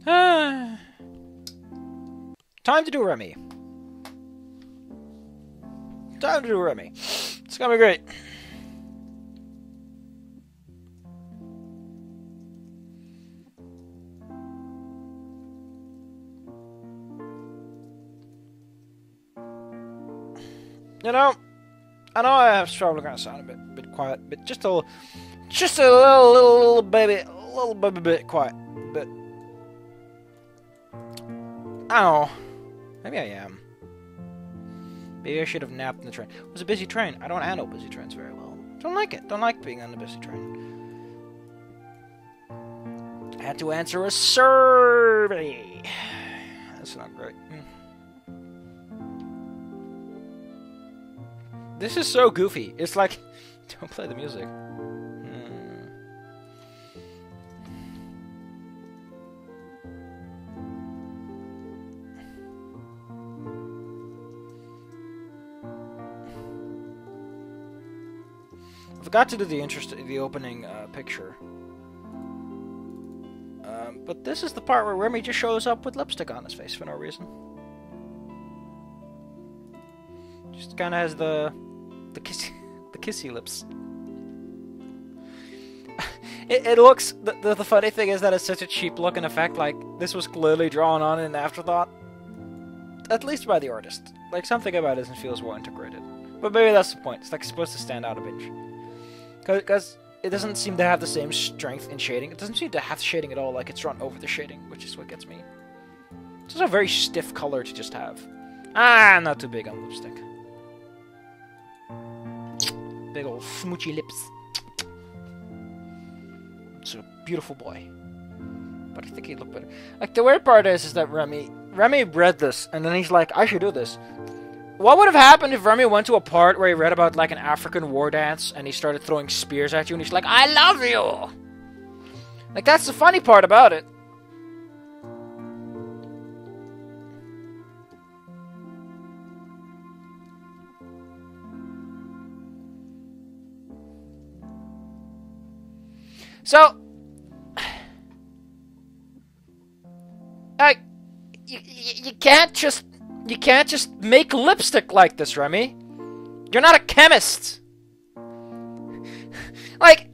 Time to do Remy. Time to do Remy. It's gonna be great. You know, I know I have trouble kind of sound a bit quiet, but just a little baby bit quiet. But I don't know. Maybe I am. Maybe I should have napped in the train. It was a busy train. I don't handle busy trains very well. Don't like it. Don't like being on a busy train. I had to answer a survey. That's not great. This is so goofy. It's like, don't play the music. I forgot to do the opening picture. But this is the part where Remy just shows up with lipstick on his face for no reason. Just kind of has the kissy lips. It looks. The funny thing is that it's such a cheap looking effect. Like this was clearly drawn on in an afterthought, at least by the artist. Like something about it doesn't feel as well integrated. But maybe that's the point. It's like supposed to stand out a bit. Because it doesn't seem to have the same strength in shading. It doesn't seem to have shading at all, like it's drawn over the shading, which is what gets me. It's just a very stiff color to just have. Ah, not too big on lipstick. Big old smoochy lips. It's a beautiful boy. But I think he'd look better. Like, the weird part is that Remy read this, and then he's like, I should do this. What would have happened if Remy went to a part where he read about, like, an African war dance, and he started throwing spears at you, and he's like, I love you! Like, that's the funny part about it. So, like, you can't just make lipstick like this, Remy. You're not a chemist. Like,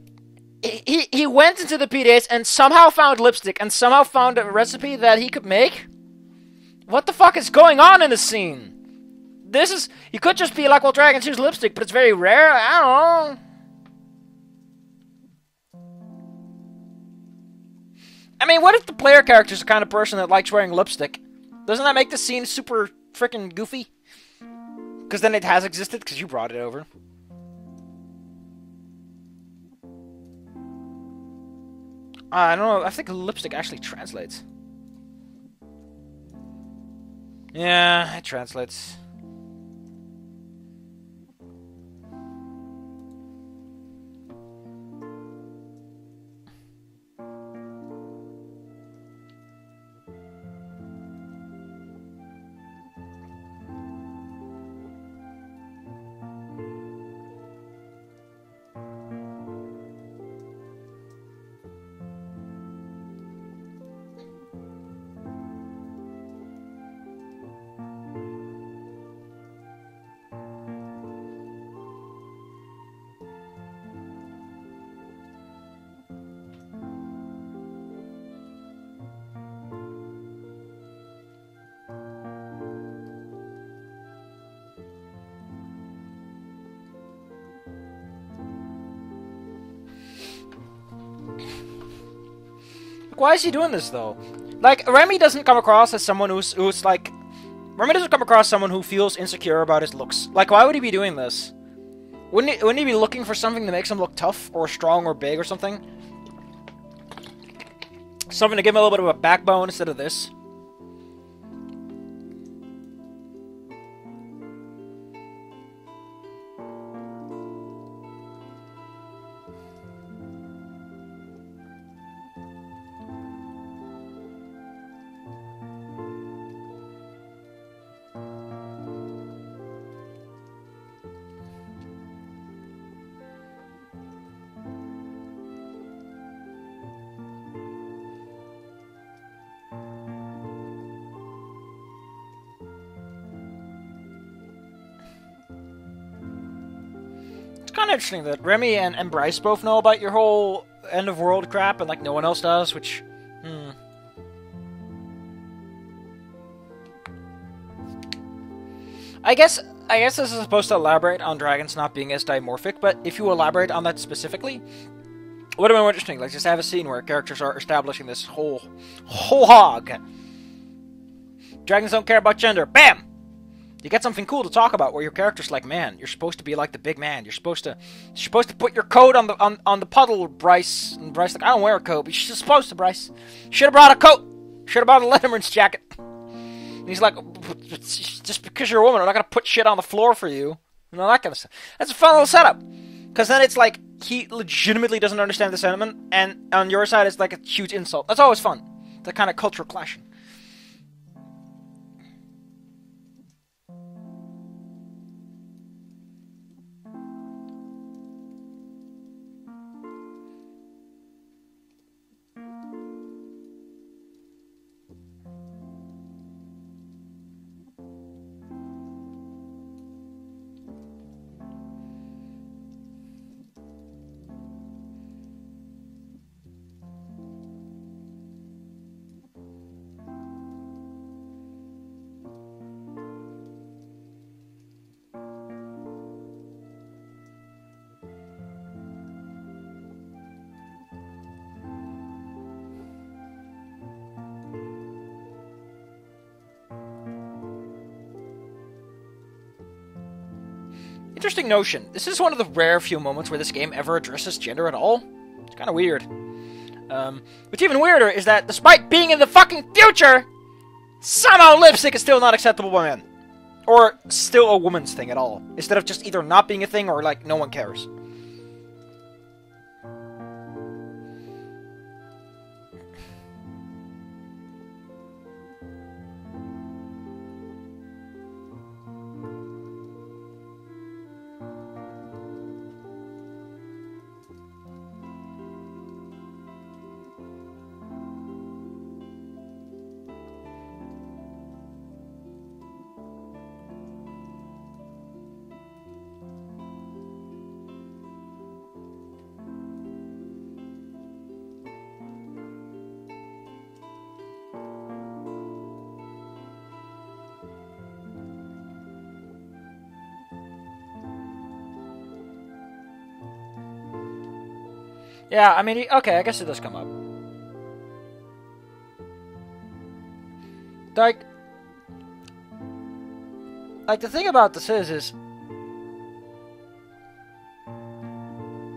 he went into the PDAs and somehow found lipstick and somehow found a recipe that he could make. What the fuck is going on in the scene? This is, you could just be like, well, dragons use lipstick, but it's very rare. I don't know. I mean, what if the player character's the kind of person that likes wearing lipstick? Doesn't that make the scene super freaking goofy? Because then it has existed, because you brought it over. I don't know, I think lipstick actually translates. Yeah, it translates. Why is he doing this, though? Like, Remy doesn't come across as someone who's like... Remy doesn't come across as someone who feels insecure about his looks. Like, why would he be doing this? Wouldn't he be looking for something that makes him look tough, or strong, or big, or something? Something to give him a little bit of a backbone instead of this? kind of interesting that Remy and Bryce both know about your whole end of world crap, and like no one else does, which, I guess this is supposed to elaborate on dragons not being as dimorphic, but if you elaborate on that specifically, it would have been more interesting. Like, just have a scene where characters are establishing this whole hog. Dragons don't care about gender. Bam! You get something cool to talk about where your character's like, man, you're supposed to be like the big man. You're supposed to put your coat on the puddle, Bryce. And Bryce like, I don't wear a coat, but you're supposed to, Bryce. Should have brought a coat. Should have brought a Letterman's jacket. And he's like, just because you're a woman, I'm not gonna put shit on the floor for you. And all that kind of stuff. That's a fun little setup. Because then it's like, he legitimately doesn't understand the sentiment, and on your side it's like a huge insult. That's always fun. The kind of cultural clashing. Interesting notion. This is one of the rare few moments where this game ever addresses gender at all. It's kind of weird. What's even weirder is that despite being in the fucking future, somehow lipstick is still not acceptable by men. Or still a woman's thing at all. Instead of just either not being a thing or like no one cares. Yeah, I mean, okay, I guess it does come up. Like the thing about this is...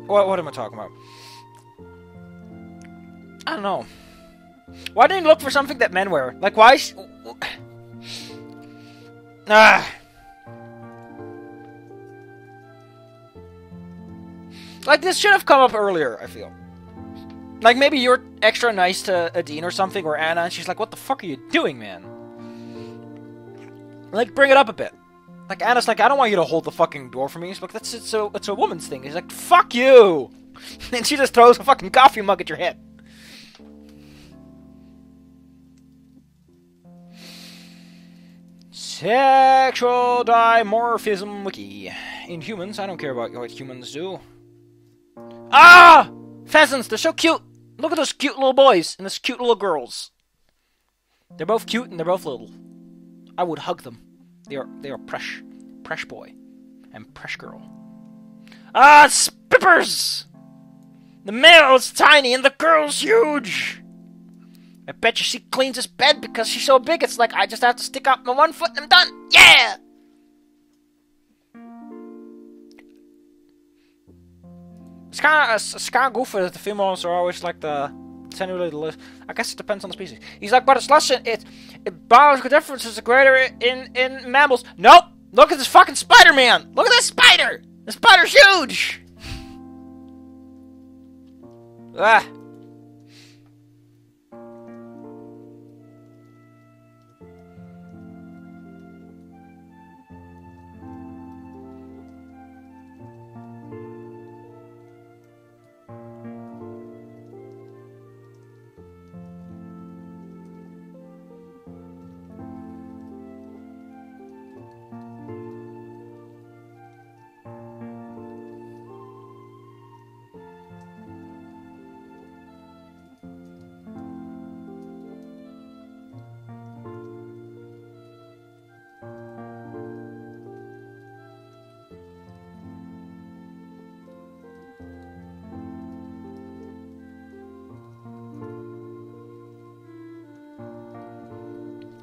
What am I talking about? I don't know. Why didn't you look for something that men wear? Like, why... Like, this should have come up earlier, I feel. Like, maybe you're extra nice to Adine or something, or Anna, and she's like, what the fuck are you doing, man? Like, bring it up a bit. Like, Anna's like, I don't want you to hold the fucking door for me. She's like, it's a woman's thing. He's like, fuck you! And she just throws a fucking coffee mug at your head. Sexual dimorphism wiki. In humans, I don't care about what humans do. Ah! Pheasants, they're so cute! Look at those cute little boys and those cute little girls. They're both cute and they're both little. I would hug them. They are presh boy and presh girl. Ah, spippers! The male's tiny and the girl's huge! I bet you she cleans this bed because she's so big it's like I just have to stick out my one foot and I'm done! Yeah! It's kind of goofy that the females are always like the attenuated. I guess it depends on the species. He's like, but it's less. Biological differences are greater in mammals. Nope. Look at this fucking Spider-Man. Look at this spider. The spider's huge. Ah.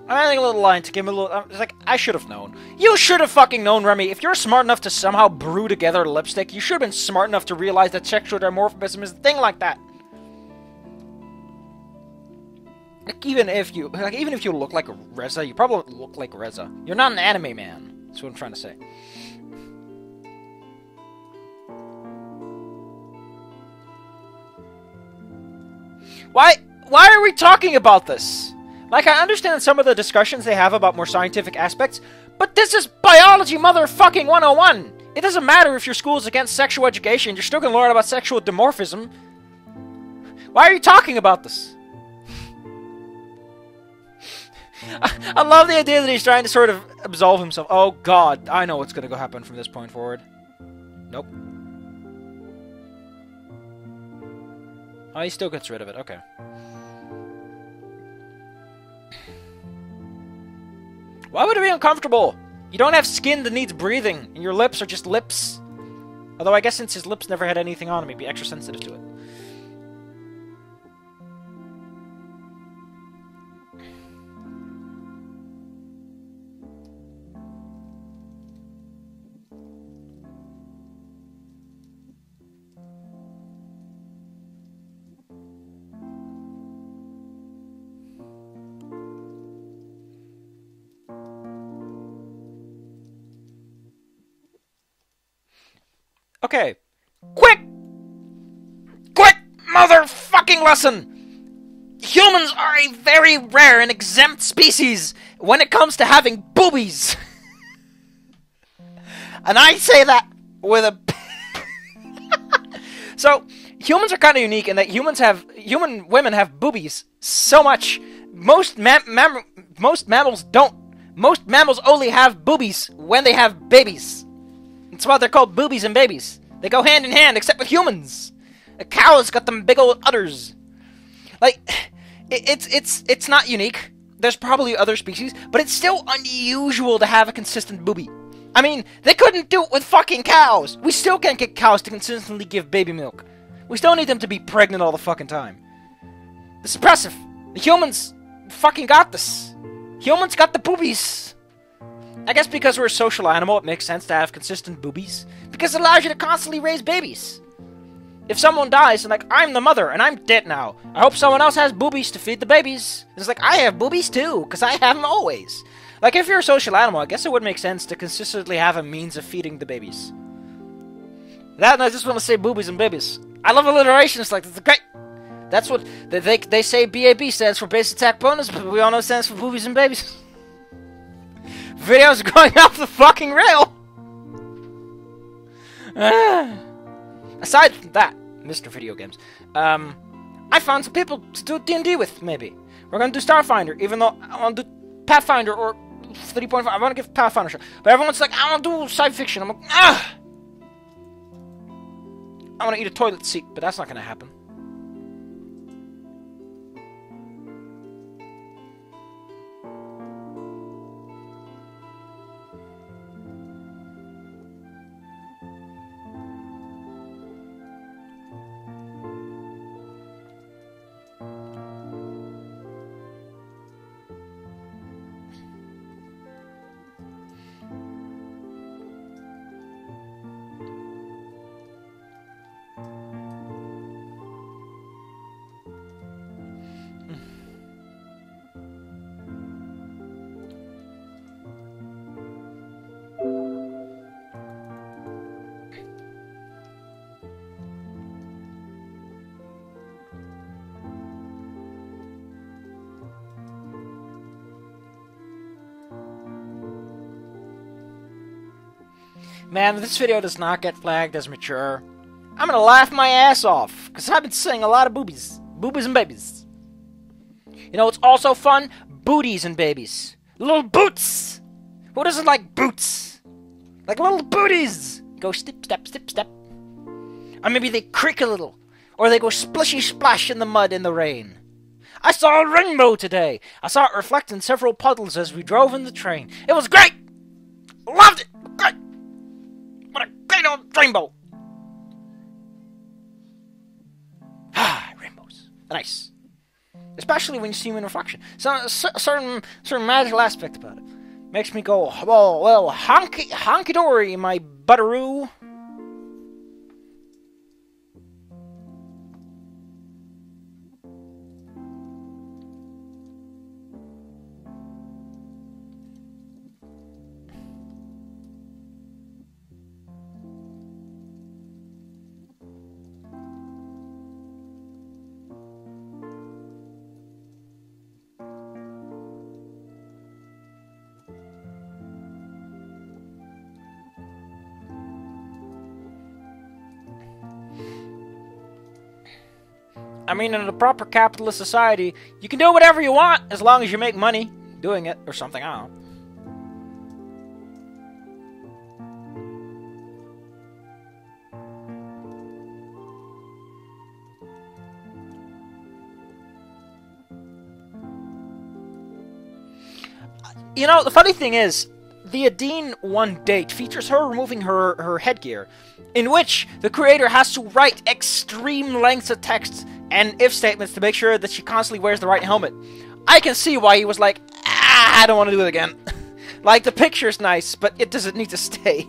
I'm adding a little line to give him a little... It's like, I should have known. You should have fucking known, Remy. If you're smart enough to somehow brew together lipstick, you should have been smart enough to realize that sexual dimorphism is a thing like that. Like, even if you look like Reza, you probably look like Reza. You're not an anime man. That's what I'm trying to say. Why are we talking about this? Like, I understand some of the discussions they have about more scientific aspects, but this is biology motherfucking 101! It doesn't matter if your school is against sexual education, you're still gonna learn about sexual dimorphism. Why are you talking about this? I love the idea that he's trying to sort of absolve himself. Oh god, I know what's gonna go happen from this point forward. Nope. Oh, he still gets rid of it, okay. Why would it be uncomfortable? You don't have skin that needs breathing, and your lips are just lips. Although I guess since his lips never had anything on him, he'd be extra sensitive to it. Okay. Quick motherfucking lesson! Humans are a very rare and exempt species when it comes to having boobies. And I say that with a... So, humans are kind of unique in that human women have boobies so much. Most mammals don't. Most mammals only have boobies when they have babies. That's why they're called boobies and babies. They go hand in hand, except with humans. A cow's got them big old udders. Like, it's not unique. There's probably other species, but it's still unusual to have a consistent boobie. I mean, they couldn't do it with fucking cows. We still can't get cows to consistently give baby milk. We still need them to be pregnant all the fucking time. This is impressive. The humans fucking got this. Humans got the boobies. I guess because we're a social animal, it makes sense to have consistent boobies. Because it allows you to constantly raise babies. If someone dies, and like, I'm the mother, and I'm dead now. I hope someone else has boobies to feed the babies. It's like, I have boobies too, because I have them always. Like, if you're a social animal, I guess it would make sense to consistently have a means of feeding the babies. That, and I just want to say boobies and babies. I love alliteration, it's like, that's great. That's what, they say BAB stands for base attack bonus, but we all know it stands for boobies and babies. Videos are going off the fucking rail! Aside from that, Mr. Video Games, I found some people to do D&D with, maybe. We're gonna do Starfinder, even though I want to do Pathfinder or 3.5. I want to give Pathfinder a shot. But everyone's like, I want to do sci fiction. I'm like, ah! I want to eat a toilet seat, but that's not gonna happen. Man, if this video does not get flagged as mature, I'm gonna laugh my ass off, because I've been saying a lot of boobies. Boobies and babies. You know what's also fun? Booties and babies. Little boots! Who doesn't like boots? Like little booties! Go step, step, step, step. Or maybe they creak a little. Or they go splishy splash in the mud in the rain. I saw a rainbow today! I saw it reflect in several puddles as we drove in the train. It was great! Loved it! Great! What a great old rainbow! Ah, rainbows. Nice. especially when you see him in reflection. So, certain magical aspect about it makes me go, well, honky dory, my butteroo. I mean, in a proper capitalist society, you can do whatever you want as long as you make money doing it or something. I don't know. You know, the funny thing is, the Adine 1 date features her removing her headgear, in which the creator has to write extreme lengths of text and if statements to make sure that she constantly wears the right helmet. I can see why he was like, I don't want to do it again. Like, the picture's nice, but it doesn't need to stay.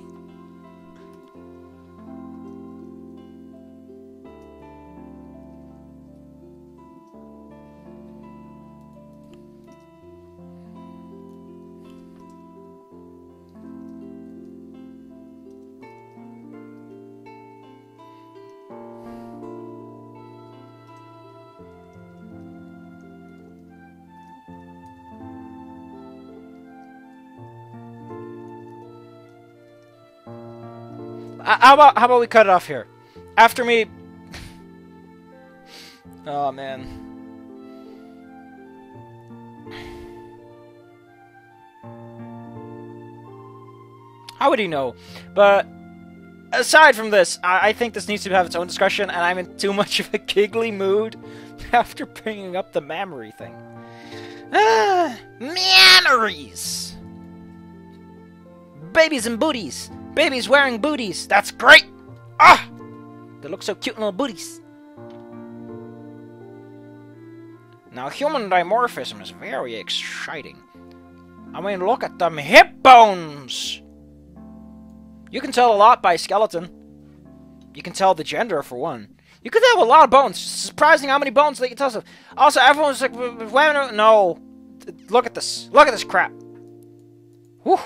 How about we cut it off here? After me... Oh, man. How would he know? But aside from this, I think this needs to have its own discussion, and I'm in too much of a giggly mood after bringing up the mammary thing. Mammaries! Babies and booties! Babies wearing booties! That's great! Ah! They look so cute in little booties. Now, human dimorphism is very exciting. I mean, look at them hip bones! You can tell a lot by skeleton. You can tell the gender, for one. You can tell a lot of bones. It's surprising how many bones they can tell stuff. Also, everyone's like, no. Look at this. Look at this crap. Whew.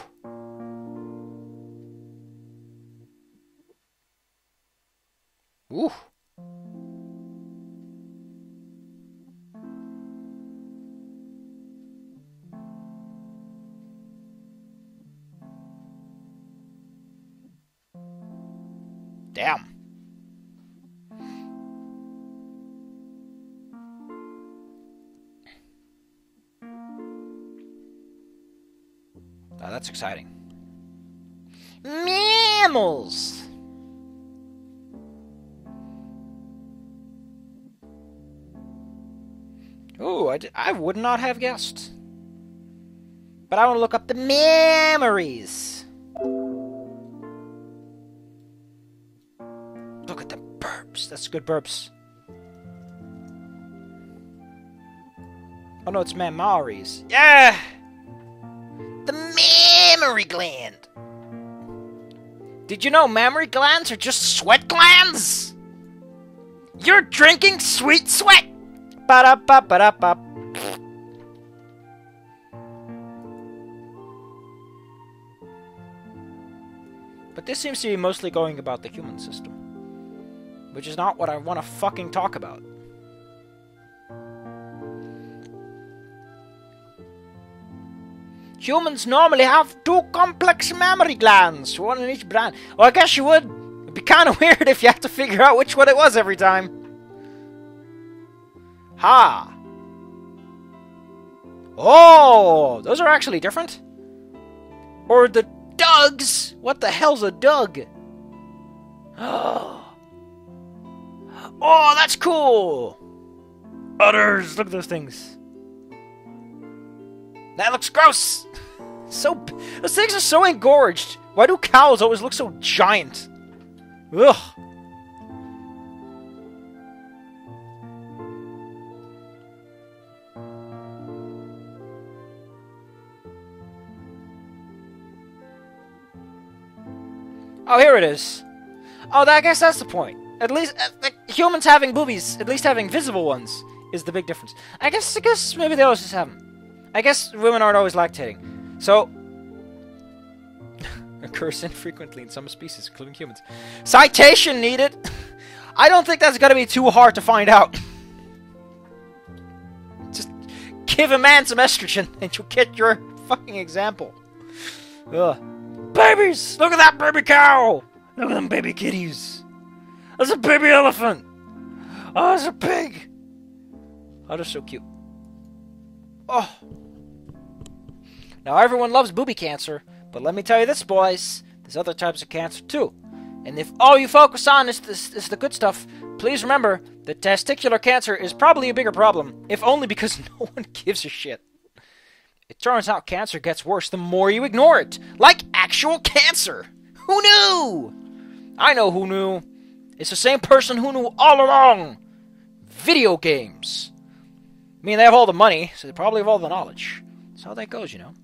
Ooh. Damn. Oh, that's exciting. Mammals! Ooh, I would not have guessed. But I want to look up the mammaries. Look at the burps. That's good burps. Oh no, it's mammaries. Yeah! The mammary gland. Did you know mammary glands are just sweat glands? You're drinking sweet sweat. Ba-da-ba-ba-da-ba. But this seems to be mostly going about the human system, which is not what I want to fucking talk about. Humans normally have 2 complex mammary glands, 1 in each brand. Well, I guess you would. It'd be kind of weird if you had to figure out which one it was every time. Ha! Oh, those are actually different. Or the dugs. What the hell's a dug? Oh, that's cool. Udders. Look at those things. That looks gross. Those things are so engorged. Why do cows always look so giant? Ugh. Oh, here it is. Oh, I guess that's the point. At least humans having boobies, at least having visible ones, is the big difference. I guess maybe they always just have them. I guess women aren't always lactating. So, occurs infrequently in some species, including humans. Citation needed. I don't think that's gonna be too hard to find out. Just give a man some estrogen and you'll get your fucking example. Ugh. Babies! Look at that baby cow! Look at them baby kitties! There's a baby elephant! Oh, there's a pig! Oh, they're so cute. Oh! Now everyone loves booby cancer, but let me tell you this, boys. There's other types of cancer too. And if all you focus on is the good stuff, please remember that testicular cancer is probably a bigger problem, if only because no one gives a shit. It turns out cancer gets worse the more you ignore it. Like actual cancer! Who knew? I know who knew. It's the same person who knew all along. Video games. I mean, they have all the money, so they probably have all the knowledge. That's how that goes, you know.